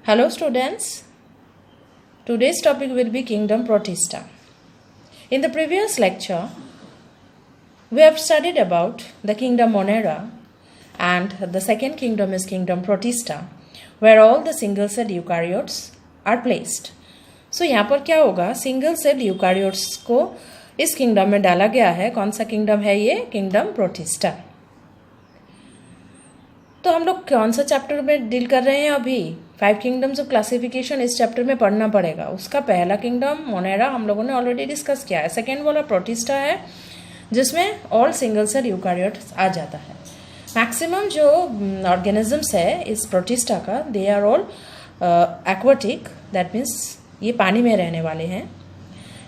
Hello students, today's topic will be Kingdom Protista. In the previous lecture, we have studied about the Kingdom Monera, and the second kingdom is Kingdom Protista, where all the single cell eukaryotes are placed. So यहाँ पर क्या होगा, single cell eukaryotes को इस kingdom में डाला गया है. कौन सा किंगडम है ये? Kingdom protista. तो हम लोग कौन सा चैप्टर में डील कर रहे हैं अभी? 5 किंगडम्स ऑफ क्लासिफिकेशन इस चैप्टर में पढ़ना पड़ेगा. उसका पहला किंगडम मोनेरा हम लोगों ने ऑलरेडी डिस्कस किया है. सेकेंड वाला प्रोटिस्टा है जिसमें ऑल सिंगल सेल यूकारियोट्स आ जाता है. मैक्सिमम जो ऑर्गेनिजम्स है इस प्रोटिस्टा का, they are all aquatic, that means ये पानी में रहने वाले हैं.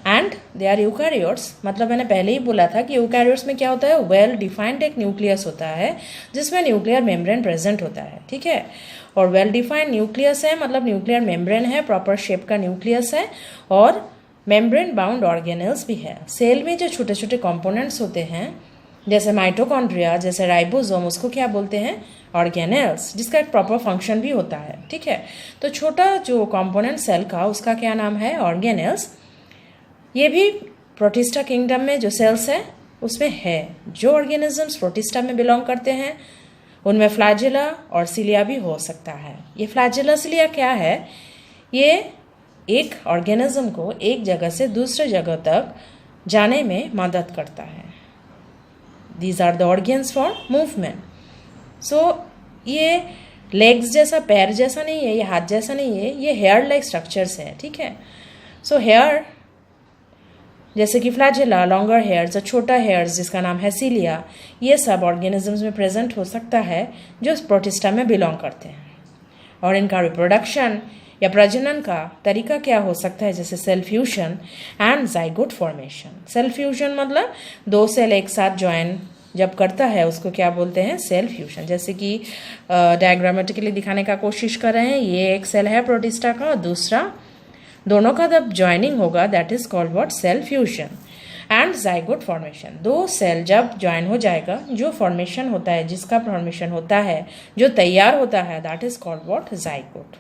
एंड दे आर यूकारियोट्स, मतलब मैंने पहले ही बोला था कि यूकारियोट्स में क्या होता है, वेल डिफाइंड एक न्यूक्लियस होता है जिसमें न्यूक्लियर मेम्ब्रेन प्रेजेंट होता है. ठीक है, और वेल डिफाइंड न्यूक्लियस है मतलब न्यूक्लियर मेम्ब्रेन है, प्रॉपर शेप का न्यूक्लियस है, और मेम्ब्रेन बाउंड ऑर्गेनेल्स भी है. सेल में जो छोटे छोटे कंपोनेंट्स होते हैं जैसे माइटोकॉन्ड्रिया, जैसे राइबोसोम, उसको क्या बोलते हैं? ऑर्गेनेल्स, जिसका एक प्रॉपर फंक्शन भी होता है. ठीक है, तो छोटा जो कंपोनेंट सेल का, उसका क्या नाम है? ऑर्गेनेल्स. ये भी प्रोटिस्टा किंगडम में जो सेल्स है उसमें है. जो ऑर्गेनिजम्स प्रोटिस्टा में बिलोंग करते हैं उनमें फ्लैजिला और सिलिया भी हो सकता है. ये फ्लैजिला सिलिया क्या है? ये एक ऑर्गेनिज्म को एक जगह से दूसरे जगह तक जाने में मदद करता है. These are the organs for movement. So ये लेग्स जैसा, पैर जैसा नहीं है, ये हाथ जैसा नहीं है, ये हेयर लाइक स्ट्रक्चर्स है. ठीक है, सो हेयर जैसे कि फ्लैजिला, लॉन्गर हेयर्स और छोटा हेयर्स जिसका नाम है सीलिया, ये सब ऑर्गेनिजम्स में प्रेजेंट हो सकता है जो प्रोटिस्टा में बिलोंग करते हैं. और इनका रिप्रोडक्शन या प्रजनन का तरीका क्या हो सकता है? जैसे cell fusion and zygote formation. Cell fusion मतलब 2 सेल एक साथ ज्वाइन जब करता है उसको क्या बोलते हैं? Cell fusion. जैसे कि डायग्रामेटिकली दिखाने का कोशिश कर रहे हैं, ये एक सेल है प्रोटिस्टा का और दूसरा, दोनों का जब ज्वाइनिंग होगा that is called what? Cell fusion. And zygote formation, 2 cell जब ज्वाइन हो जाएगा, जो फॉर्मेशन होता है, जिसका फॉर्मेशन होता है, जो तैयार होता है, that is called what? Zygote.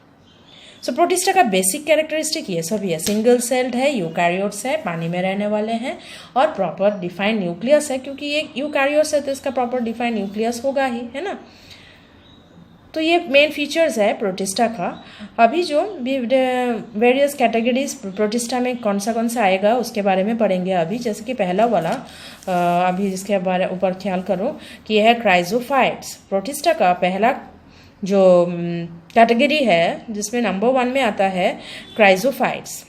So protista का बेसिक कैरेक्टरिस्टिक ये सभी है. सिंगल सेल्ड है, यूकैरियोट्स है, पानी में रहने वाले हैं, और प्रॉपर डिफाइंड न्यूक्लियस है, क्योंकि ये यूकैरियोट्स है तो इसका प्रॉपर डिफाइंड न्यूक्लियस होगा ही, है ना. तो ये मेन फीचर्स है प्रोटिस्टा का. अभी जो वेरियस कैटेगरीज प्रोटिस्टा में कौन सा आएगा उसके बारे में पढ़ेंगे अभी. जैसे कि पहला वाला अभी जिसके बारे ऊपर ख्याल करो कि यह है क्राइजोफाइट्स. प्रोटिस्टा का पहला जो कैटेगरी है जिसमें नंबर 1 में आता है क्राइजोफाइट्स.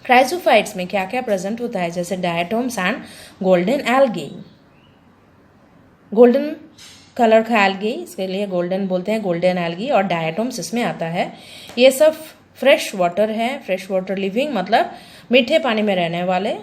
क्राइजोफाइट्स में क्या क्या प्रेजेंट होता है? जैसे diatoms and golden algae. Golden colour का एल्गी, इसके लिए गोल्डन बोलते हैं, गोल्डन एल्गी. और डायटोम्स इसमें आता है. ये सब फ्रेश वाटर है, फ्रेश वाटर लिविंग मतलब मीठे पानी में रहने वाले,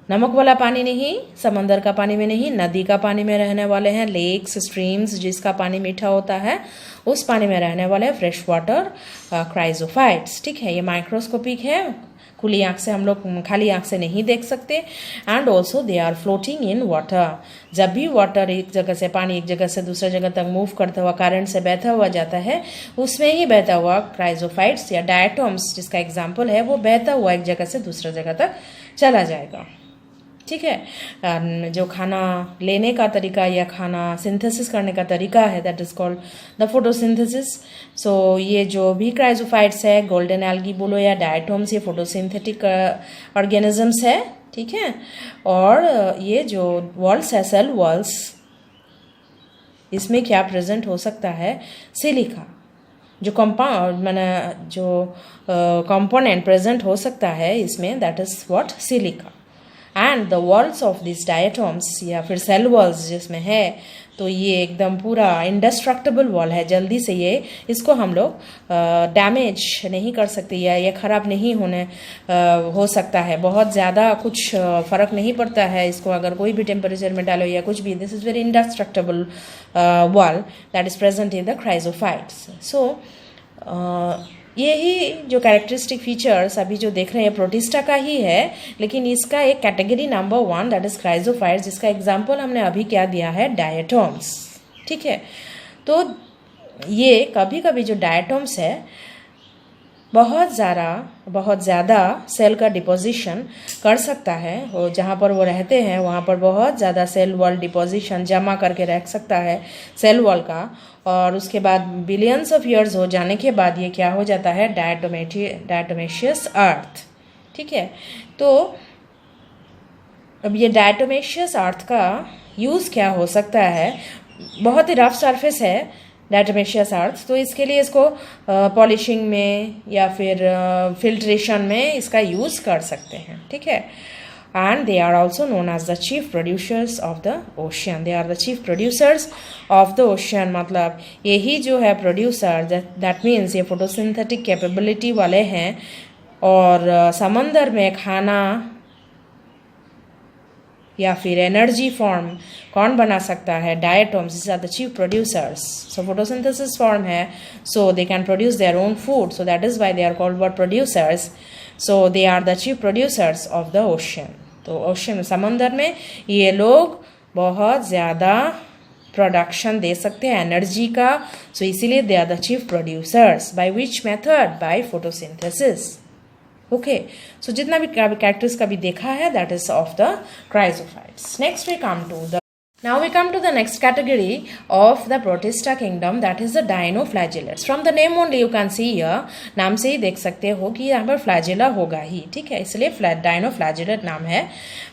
नमक वाला पानी नहीं, समंदर का पानी में नहीं, नदी का पानी में रहने वाले हैं. लेक्स, स्ट्रीम्स जिसका पानी मीठा होता है उस पानी में रहने वाले फ्रेश वाटर क्राइजोफाइट्स. ठीक है, ये माइक्रोस्कोपिक है, खुली आंख से हम लोग, खाली आंख से नहीं देख सकते. And also they are floating in water. जब भी वाटर एक जगह से, पानी एक जगह से दूसरे जगह तक मूव करता हुआ, करंट से बहता हुआ जाता है, उसमें ही बहता हुआ क्राइजोफाइट्स या डायटोम्स जिसका एग्जाम्पल है, वो बहता हुआ एक जगह से दूसरे जगह तक चला जाएगा. ठीक है, जो खाना लेने का तरीका या खाना सिंथेसिस करने का तरीका है, that is called the photosynthesis. So ये जो भी क्राइजोफाइट्स है, गोल्डन एल्गी बोलो या डायटोम्स, ये फोटोसिंथेटिक ऑर्गेनिजम्स है. ठीक है, और ये जो वॉल्स है, सेल वॉल्स, इसमें क्या प्रेजेंट हो सकता है? सिलिका. जो कंपाउंड माना जो कंपोनेंट प्रेजेंट हो सकता है इसमें, that is what? Silica. And the walls of this diatoms या फिर सेल वॉल्स जिसमें है, तो ये एकदम पूरा इंडेस्ट्रक्टेबल वॉल है. जल्दी से इसको हम लोग डैमेज नहीं कर सकते या ये खराब नहीं हो सकता है. बहुत ज़्यादा कुछ फर्क नहीं पड़ता है इसको अगर कोई भी टेम्परेचर में डालो या कुछ भी. This is very indestructible wall that is present in the chrysophytes. So यही जो कैरेक्टरिस्टिक फीचर्स अभी जो देख रहे हैं प्रोटिस्टा का ही है, लेकिन इसका एक category number 1 that is chrysophytes, जिसका एग्जांपल हमने अभी क्या दिया है? डायटोम्स. ठीक है, तो ये कभी कभी जो डायटोम्स है बहुत ज़्यादा सेल का डिपोजिशन कर सकता है, और जहाँ पर वो रहते हैं वहाँ पर बहुत ज़्यादा सेल वॉल डिपोजिशन जमा करके रख सकता है सेल वॉल का, और उसके बाद बिलियंस ऑफ ईयर्स हो जाने के बाद ये क्या हो जाता है, डायटोमेशियस अर्थ। ठीक है, तो अब ये डायटोमेशियस अर्थ का यूज़ क्या हो सकता है, बहुत ही रफ सरफेस है डायटोमेशियस अर्थ, तो इसके लिए इसको पॉलिशिंग में या फिर फिल्ट्रेशन में इसका यूज़ कर सकते हैं। ठीक है, and they are also known as the chief producers of the ocean. They are the chief producers of the ocean, मतलब यही जो है प्रोड्यूसर, दैट मीन्स ये फोटोसिंथेटिक कैपेबिलिटी वाले हैं, और समंदर में खाना या फिर एनर्जी फॉर्म कौन बना सकता है, diatoms, this are the chief producers. So photosynthesis form है, so they can produce their own food, so that is why they are called word producers. So they are the chief producers of the ocean. तो ocean, समंदर में ये लोग बहुत ज़्यादा production दे सकते हैं एनर्जी का, सो इसीलिए they are the chief producers. By which method, by photosynthesis. Okay, so जितना भी कैरेक्टर्स का भी देखा है, that is of the chrysophytes. Next we come to the next category of the Protista kingdom, that is the dinoflagellates. From the name only you can see here, नाम से ही देख सकते हो कि यहाँ पर फ्लैजेला होगा ही। ठीक है, इसलिए डाइनोफ्लैजेलेट नाम है।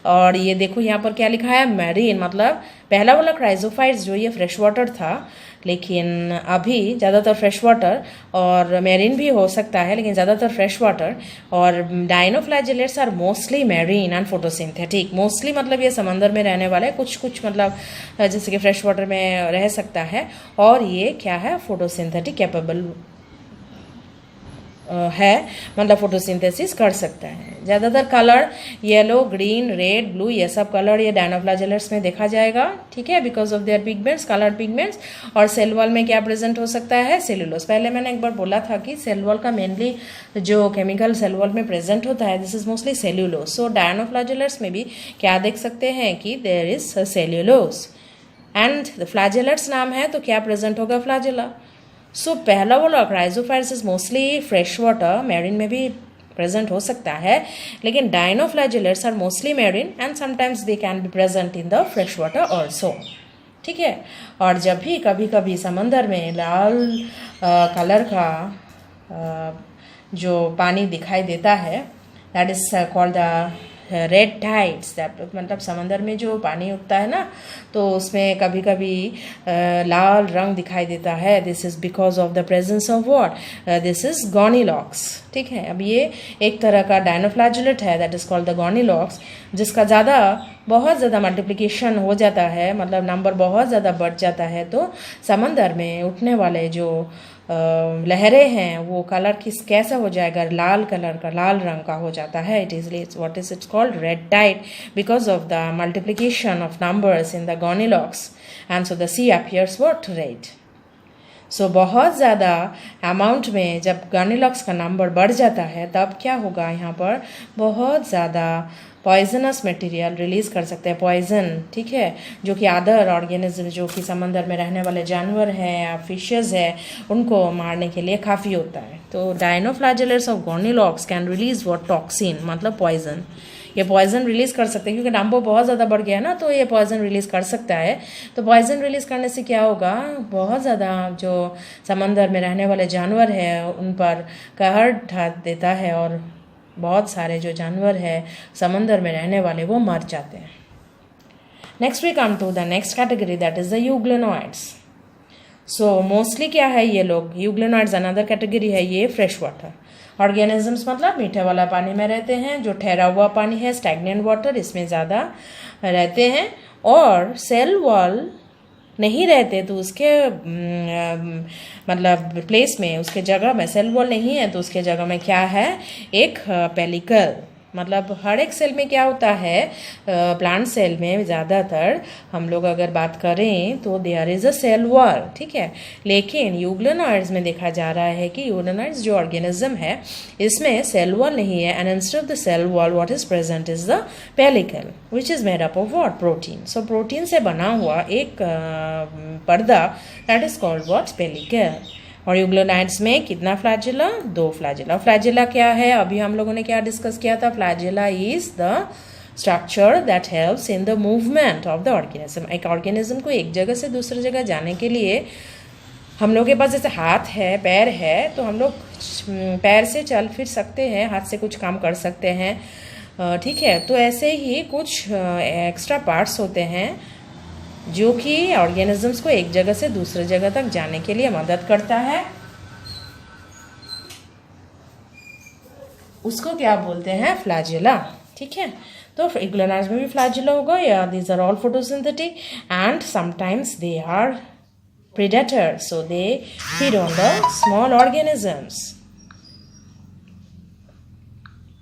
और ये देखो यहाँ पर क्या लिखा है, मैरीन, मतलब पहला वाला क्राइजोफाइट्स जो ये फ्रेश वाटर था, लेकिन अभी ज़्यादातर फ्रेश वाटर, और मेरीन भी हो सकता है लेकिन ज़्यादातर फ्रेश वाटर, और dinoflagellates are mostly marine and photosynthetic. Mostly मतलब ये समंदर में रहने वाले, कुछ मतलब जैसे कि फ्रेश वाटर में रह सकता है, और ये क्या है, फोटोसिंथेटिक कैपेबल है, मतलब फोटोसिंथेसिस कर सकता है। ज़्यादातर colour yellow, green, red, blue, ये सब कलर ये डाइनोफ्लैजेलेट्स में देखा जाएगा। ठीक है, because of their pigments, colour pigments. और सेल वॉल में क्या प्रेजेंट हो सकता है, सेलुलोज। पहले मैंने एक बार बोला था कि सेल वॉल का मेनली जो केमिकल सेल वॉल में प्रेजेंट होता है, this is mostly cellulose. So dinoflagellates में भी क्या देख सकते हैं कि there is cellulose. And the flagellates नाम है तो क्या प्रेजेंट होगा, फ्लैजेला। सो पहला वाला chrysophytes is mostly fresh water, marine में भी प्रेजेंट हो सकता है, लेकिन dinoflagellates are mostly marine and sometimes they can be present in the fresh water also. ठीक है, और जब भी कभी कभी समंदर में लाल कलर का जो पानी दिखाई देता है, that is called the red tides. मतलब समंदर में जो पानी उठता है ना, तो उसमें कभी कभी लाल रंग दिखाई देता है। This is because of the presence of what, this is gonyaulax. ठीक है, अब ये एक तरह का डाइनोफ्लैजेलेट है, that is called the gonyaulax, जिसका बहुत ज़्यादा मल्टीप्लिकेशन हो जाता है, मतलब नंबर बहुत ज़्यादा बढ़ जाता है, तो समंदर में उठने वाले जो लहरें हैं वो कलर कैसा हो जाएगा, लाल कलर का, लाल रंग का हो जाता है। It is what is its called red tide because of the multiplication of numbers in the gonyaulax, and so the sea appears what, red. So बहुत ज़्यादा अमाउंट में जब गॉनीलॉक्स का नंबर बढ़ जाता है, तब क्या होगा, यहाँ पर बहुत ज़्यादा पॉइजनस मटेरियल रिलीज कर सकते हैं, पॉइजन। ठीक है, जो कि अदर ऑर्गेनिज्म, जो कि समंदर में रहने वाले जानवर हैं या फिशेस है, उनको मारने के लिए काफ़ी होता है। तो dinoflagellates of gonyaulax can release what, toxin, मतलब पॉइजन। ये पॉइजन रिलीज कर सकते हैं, क्योंकि नंबर बहुत ज़्यादा बढ़ गया है ना, तो ये पॉइजन रिलीज कर सकता है। तो पॉइजन रिलीज करने से क्या होगा, बहुत ज़्यादा जो समंदर में रहने वाले जानवर हैं उन पर कहर ढा देता है, और बहुत सारे जो जानवर हैं समंदर में रहने वाले वो मर जाते हैं। Next we come to the next category, that is the euglenoids. So mostly क्या है, ये लोग यूग्लेनॉइड्स अनदर कैटेगरी है, ये फ्रेश वाटर ऑर्गेनिजम्स, मतलब मीठे वाला पानी में रहते हैं। जो ठहरा हुआ पानी है, स्टैग्नेंट वाटर, इसमें ज़्यादा रहते हैं। और सेल वॉल नहीं रहते तो उसके मतलब प्लेस में, उसके जगह में सेल वॉल नहीं है तो उसके जगह में क्या है, एक पेलिकल, मतलब हर एक सेल में क्या होता है, प्लांट सेल में ज़्यादातर हम लोग अगर बात करें तो there is a cell wall, ठीक है। लेकिन यूग्लेनॉइड्स में देखा जा रहा है कि यूग्लेनॉइड्स जो ऑर्गेनिज्म है इसमें सेल वॉल नहीं है, and instead of the cell wall what is present is the pellicle which is made up of what, protein. So protein से बना हुआ एक पर्दा that is called what, pellicle. और यूग्लोनाइड्स में कितना फ्लैजेला, 2 फ्लैजेला। फ्लैजेला क्या है, अभी हम लोगों ने क्या डिस्कस किया था, flagella is the structure that helps in the movement of the organism. एक ऑर्गेनिज्म को एक जगह से दूसरी जगह जाने के लिए हम लोग के पास जैसे हाथ है, पैर है, तो हम लोग पैर से चल फिर सकते हैं, हाथ से कुछ काम कर सकते हैं, ठीक है। तो ऐसे ही कुछ एक्स्ट्रा पार्ट्स होते हैं जो कि ऑर्गेनिजम्स को एक जगह से दूसरे जगह तक जाने के लिए मदद करता है। उसको क्या बोलते हैं, फ्लैजेला, ठीक है। तो यूग्लोनाइड्स में भी फ्लैजेला होगा, या these are all photosynthetic and sometimes they are predators, so they feed on the small organisms,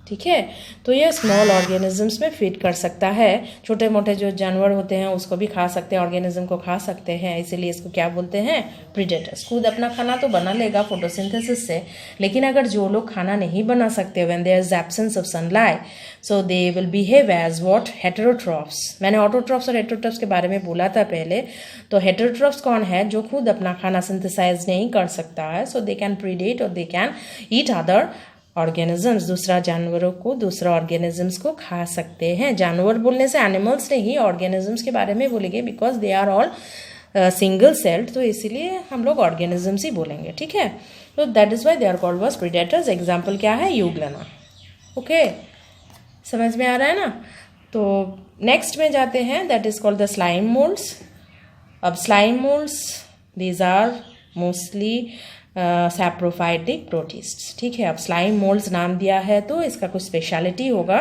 ठीक है। तो ये स्मॉल ऑर्गेनिजम्स में फिट कर सकता है, छोटे मोटे जो जानवर होते हैं उसको भी खा सकते हैं, ऑर्गेनिज्म को खा सकते हैं, इसीलिए इसको क्या बोलते हैं, प्रीडेटर्स। खुद अपना खाना तो बना लेगा फोटोसिंथेसिस से, लेकिन अगर जो लोग खाना नहीं बना सकते, when there is absence of sunlight, so they will behave as what, heterotrophs. मैंने ऑटोट्रॉफ्स और हेटेरोट्रॉफ्स के बारे में बोला था पहले। तो हेटेरोट्रॉफ्स कौन है, जो खुद अपना खाना सिंथेसाइज नहीं कर सकता है, सो दे कैन प्रीडेट और they can eat other organisms, दूसरा जानवरों को, दूसरा ऑर्गेनिजम्स को खा सकते हैं। जानवर बोलने से एनिमल्स नहीं, ऑर्गेनिजम्स के बारे में बोलेंगे, because they are all single celled, तो इसीलिए हम लोग ऑर्गेनिजम्स ही बोलेंगे, ठीक है। तो that is why they are called was predators. Example क्या है, यूग्लेना, ओके, समझ में आ रहा है ना। तो नेक्स्ट में जाते हैं, that is called the slime moulds. अब slime moulds, these are mostly saprophytic protists, ठीक है। अब स्लाइम मोल्ड्स नाम दिया है तो इसका कुछ स्पेशलिटी होगा।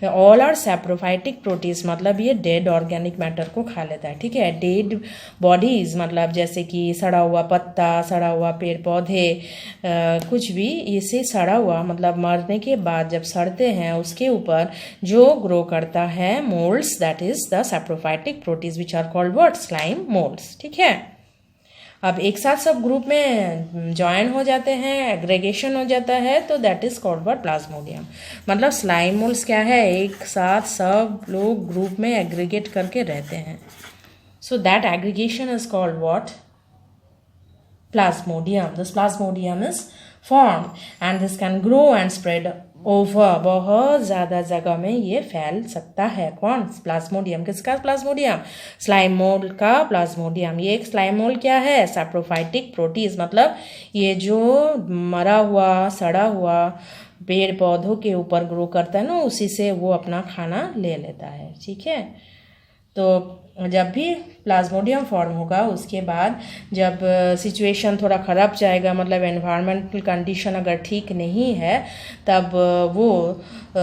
ऑल आर सैप्रोफाइटिक प्रोटिस्ट, मतलब ये डेड ऑर्गेनिक मैटर को खा लेता है, ठीक है। डेड बॉडीज मतलब जैसे कि सड़ा हुआ पत्ता, सड़ा हुआ पेड़ पौधे, कुछ भी, इसे सड़ा हुआ मतलब मरने के बाद जब सड़ते हैं उसके ऊपर जो ग्रो करता है moulds, that is the saprophytic protist which are called what, slime moulds, ठीक है। अब एक साथ सब ग्रुप में ज्वाइन हो जाते हैं, एग्रीगेशन हो जाता है, तो that is called what, Plasmodium. मतलब स्लाइम मोल्ड्स क्या है, एक साथ सब लोग ग्रुप में एग्रीगेट करके रहते हैं, so that aggregation is called what, plasmodium. This plasmodium is formed and this can grow and spread over, बहुत ज़्यादा जगह में ये फैल सकता है। कौन, प्लाज्मोडियम। किसका प्लाज्मोडियम, स्लाइम मोल्ड का प्लाज्मोडियम। ये एक स्लाइम मोल्ड क्या है, सैप्रोफाइटिक प्रोटीज, मतलब ये जो मरा हुआ सड़ा हुआ पेड़ पौधों के ऊपर ग्रो करता है ना, उसी से वो अपना खाना ले लेता है, ठीक है। तो जब भी प्लाज्मोडियम फॉर्म होगा उसके बाद जब सिचुएशन थोड़ा ख़राब जाएगा, मतलब एनवायरमेंटल कंडीशन अगर ठीक नहीं है, तब वो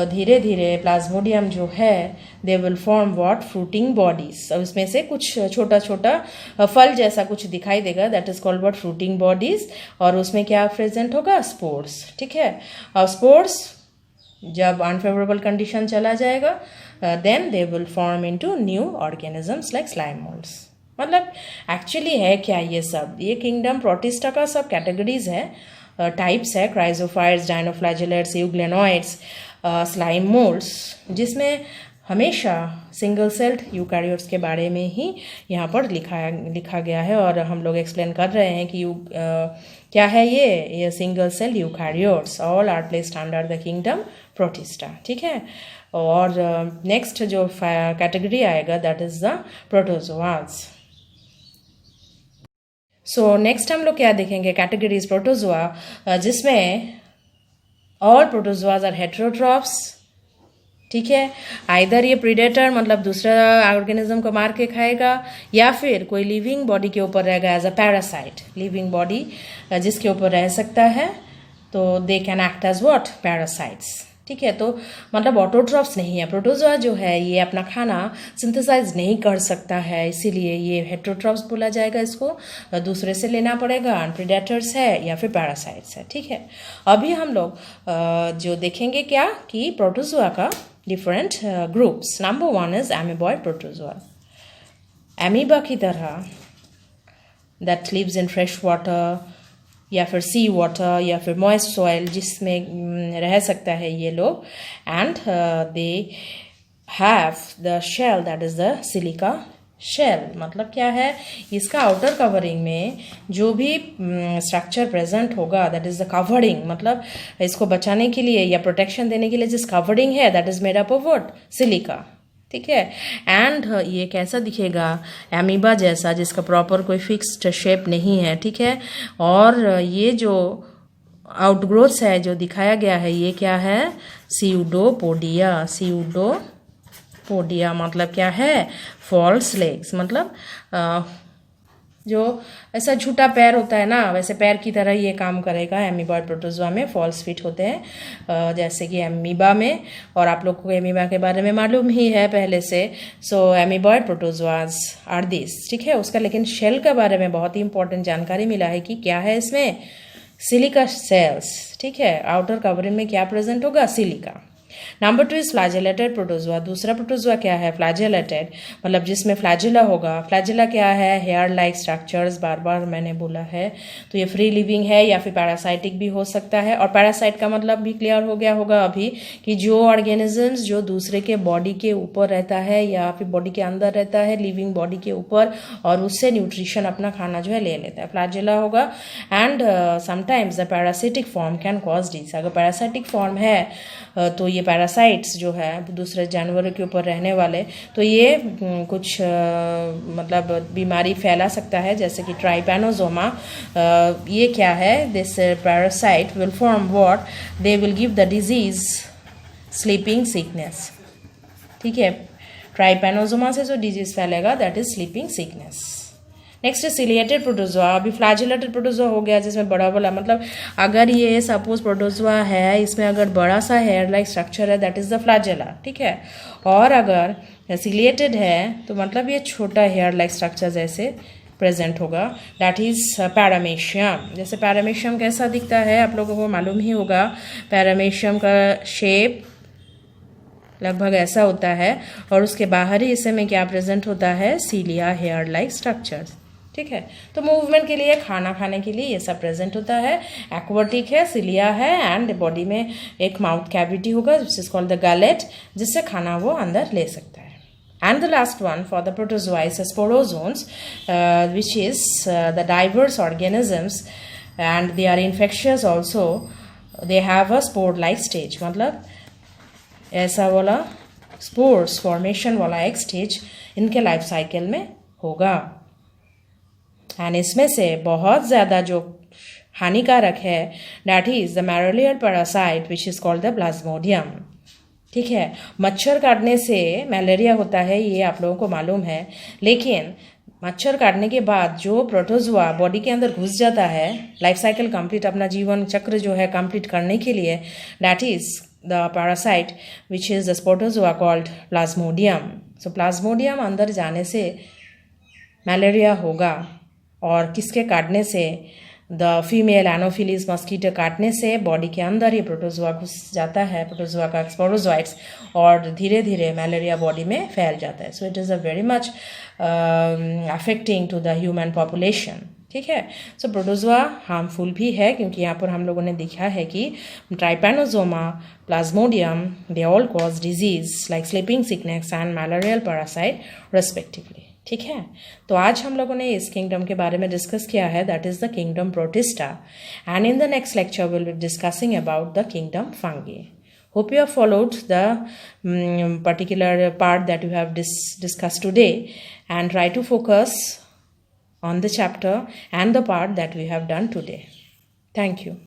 धीरे धीरे प्लाज्मोडियम जो है they will form what, fruiting bodies. अब इसमें से कुछ छोटा छोटा फल जैसा कुछ दिखाई देगा, that is called what, fruiting bodies. और उसमें क्या प्रेजेंट होगा, स्पोर्स, ठीक है। और स्पोर्स जब अनफेवरेबल कंडीशन चला जाएगा, then they will form into new organisms like slime molds। मतलब एक्चुअली है क्या ये सब, ये किंगडम प्रोटिस्टा का सब कैटेगरीज है, टाइप्स है, क्राइजोफाइट्स, डायनोफ्लैजेलेट्स, यूग्लेनॉइड्स, स्लाइम मोल्ड्स, जिसमें हमेशा सिंगल सेल्ड यूकैरियोट्स के बारे में ही यहाँ पर लिखा गया है। और हम लोग एक्सप्लेन कर रहे हैं कि क्या है ये single celled eukaryotes, all are placed under the kingdom Protista, ठीक है। और नेक्स्ट जो कैटेगरी आएगा that is the protozoas. So next हम लोग क्या देखेंगे, कैटेगरीज प्रोटोजोआ, जिसमें ऑल प्रोटोजोआज आर हेटेरोट्रॉफ्स, ठीक है। आइदर ये प्रीडेटर मतलब दूसरा ऑर्गेनिज्म को मार के खाएगा, या फिर कोई लिविंग बॉडी के ऊपर रहेगा as a parasite, living body जिसके ऊपर रह सकता है, तो they can act as what, parasites, ठीक है। तो मतलब ऑटोट्रॉफ्स नहीं है। प्रोटोजोआ जो है ये अपना खाना सिंथेसाइज नहीं कर सकता है, इसीलिए ये हेटेरोट्रॉफ्स बोला जाएगा। इसको दूसरे से लेना पड़ेगा, प्रेडेटर्स है या फिर पैरासाइट्स है, ठीक है। अभी हम लोग जो देखेंगे क्या कि प्रोटोजोआ का different groups. Number 1 is amoeboid protozoa. Amoeba की तरह that lives in fresh water या फिर सी वाटर या फिर मॉइस्ट सॉइल जिसमें रह सकता है ये लोग। And they have the shell that is the silica shell. मतलब क्या है, इसका आउटर कवरिंग में जो भी स्ट्रक्चर प्रेजेंट होगा दैट इज द कवरिंग, मतलब इसको बचाने के लिए या प्रोटेक्शन देने के लिए जिस कवरिंग है that is made up of what, silica, ठीक है। एंड ये कैसा दिखेगा, एमीबा जैसा, जिसका प्रॉपर कोई फिक्स्ड शेप नहीं है, ठीक है। और ये जो आउटग्रोथ्स है जो दिखाया गया है ये क्या है, सीउडोपोडिया। सीउडोपोडिया मतलब क्या है, फॉल्स लेग्स, मतलब जो ऐसा झूठा पैर होता है ना, वैसे पैर की तरह ये काम करेगा। एमीबॉयड प्रोटोजोआ में फॉल्स फीट होते हैं जैसे कि एमीबा में, और आप लोग को एमीबा के बारे में मालूम ही है पहले से। सो एमीबॉयड प्रोटोजोआज आर दिस, ठीक है। उसका लेकिन शेल के बारे में बहुत ही इंपॉर्टेंट जानकारी मिला है कि क्या है इसमें, सिलिका सेल्स, ठीक है। आउटर कवरिंग में क्या प्रेजेंट होगा, silica. Number 2 is flagellated protozoa. दूसरा प्रोटोजोआ क्या है, फ्लैजेलेटेड, मतलब जिसमें फ्लैजिला होगा। फ्लैजिला क्या है, हेयर लाइक स्ट्रक्चर्स, बार बार मैंने बोला है। तो ये फ्री लिविंग है या फिर पैरासाइटिक भी हो सकता है। और पैरासाइट का मतलब भी क्लियर हो गया होगा अभी कि जो ऑर्गेनिजम्स जो दूसरे के बॉडी के ऊपर रहता है या फिर बॉडी के अंदर रहता है, लिविंग बॉडी के ऊपर, और उससे न्यूट्रिशन अपना खाना जो है ले लेता है, फ्लैजिला होगा। And sometimes the parasitic form can cause disease. अगर पैरासाइटिक फॉर्म है तो ये पैरासाइट्स जो है दूसरे जानवरों के ऊपर रहने वाले, तो ये कुछ मतलब बीमारी फैला सकता है, जैसे कि ट्राइपैनोसोमा। ये क्या है, this parasite will form what, they will give the disease sleeping sickness, ठीक है। ट्राइपैनोसोमा से जो डिजीज फैलेगा that is sleeping sickness. Next ciliated protozoa. अभी फ्लैजिलेटेड प्रोटोजोआ हो गया जिसमें बड़ा बड़ा, मतलब अगर ये सपोज प्रोटोजोआ है, इसमें अगर बड़ा सा हेयर लाइक स्ट्रक्चर है दैट इज द फ्लैजिला, ठीक है। और अगर सिलिएटेड है तो मतलब ये छोटा हेयर लाइक स्ट्रक्चर जैसे प्रेजेंट होगा, दैट इज पैरामेशियम। जैसे पैरामेशियम कैसा दिखता है आप लोगों को मालूम ही होगा। पैरामेशियम का शेप लगभग ऐसा होता है, और उसके बाहरी हिस्से में क्या प्रेजेंट होता है, सीलिया हेयर लाइक स्ट्रक्चर्स, ठीक है। तो मूवमेंट के लिए, खाना खाने के लिए ये सब प्रेजेंट होता है। एक्वाटिक है, सिलिया है, एंड बॉडी में एक माउथ कैविटी होगा which is called the gullet, जिससे खाना वो अंदर ले सकता है। And the last one for the protozoa is sporozoans, which is the diverse organisms and they are infectious also. They have a spore like stage, मतलब ऐसा वाला स्पोर्स फॉर्मेशन वाला एक स्टेज इनके लाइफ साइकिल में होगा। एंड इसमें से बहुत ज़्यादा जो हानिकारक है that is the malarial parasite which is called the plasmodium, ठीक है। मच्छर काटने से मलेरिया होता है, ये आप लोगों को मालूम है। लेकिन मच्छर काटने के बाद जो प्रोटोजोआ बॉडी के अंदर घुस जाता है, लाइफ साइकिल कंप्लीट, अपना जीवन चक्र जो है कंप्लीट करने के लिए, that is the parasite which is the protozoa called Plasmodium. So Plasmodium अंदर जाने से मलेरिया होगा, और किसके काटने से, द फीमेल एनोफिलीज मस्कीटो काटने से बॉडी के अंदर ही प्रोटोजोआ घुस जाता है, प्रोटोजोआ का स्पोरोजोइट्स, और धीरे धीरे मलेरिया बॉडी में फैल जाता है। So it is a very much affecting to the human population, ठीक है। सो प्रोटोजोआ हार्मफुल भी है, क्योंकि यहाँ पर हम लोगों ने देखा है कि trypanosoma, plasmodium, they all cause disease like sleeping sickness and malarial parasite respectively, ठीक है। तो आज हम लोगों ने इस किंगडम के बारे में डिस्कस किया है, that is the kingdom protista. And in the next lecture will be discussing about the kingdom fungi. Hope you have followed the particular part that you have discussed today, and try to focus on the chapter and the part that we have done today. Thank you.